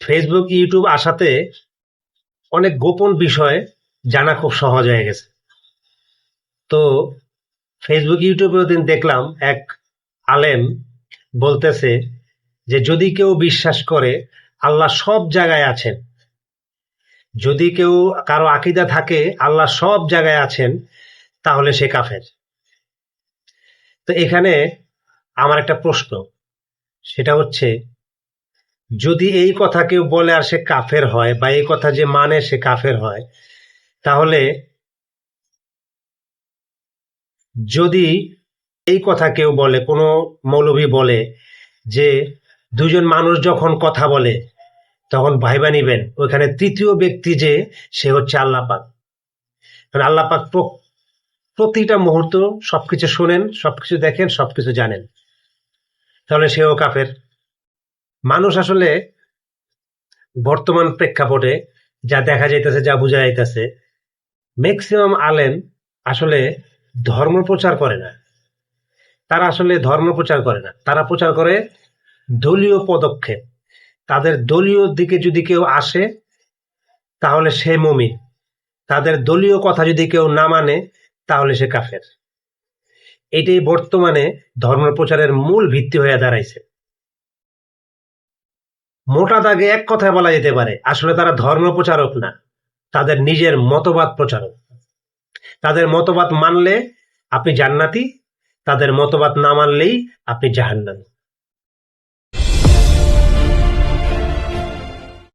Facebook YouTube আসাতে অনেক গোপন বিষয় জানা খুব সহজ হয়ে গেছে। তো ফেসবুক ইউটিউবে দিন দেখলাম এক আলেম বলতেছে যে যদি কেউ বিশ্বাস করে আল্লাহ সব জায়গায় আছেন, যদি কেউ কারো আকীদা থাকে আল্লাহ সব জায়গায় আছেন, তাহলে সে কাফের। তো এখানে আমার একটা প্রশ্ন, সেটা হচ্ছে যদি এই কথা কেউ বলে আর সে কাফের হয়, বা এই কথা যে মানে সে কাফের হয়, তাহলে যদি এই কথা কেউ বলে, কোনো মৌলভী বলে যে দুজন মানুষ যখন কথা বলে তখন ভাইবা নিবেন ওইখানে তৃতীয় ব্যক্তি যে সে হচ্ছে আল্লাহ পাক, কারণ আল্লাহ পাক প্রতিটা মুহূর্ত সবকিছু শোনেন, সবকিছু দেখেন, সবকিছু জানেন, তাহলে সেও কাফের। মানুষ আসলে বর্তমান প্রেক্ষাপটে যা দেখা যাইতেছে, যা বোঝা যাইতেছে, ম্যাক্সিমাম আলেম আসলে ধর্ম প্রচার করে না। তারা আসলে ধর্ম প্রচার করে না, তারা প্রচার করে দলীয় পদক্ষেপ। তাদের দলীয় দিকে যদি কেউ আসে তাহলে সে মুমিন, তাদের দলীয় কথা যদি কেউ না মানে তাহলে সে কাফের। এটাই বর্তমানে ধর্ম প্রচারের মূল ভিত্তি হয়ে দাঁড়াইছে। মোটা দাগে এক কথায় বলা যেতে পারে আসলে তারা ধর্ম প্রচারক না, তাদের নিজের মতবাদ প্রচারক। তাদের মতবাদ মানলে আপনি জান্নাতি, তাদের মতবাদ না মানলেই আপনি জাহান্নামী।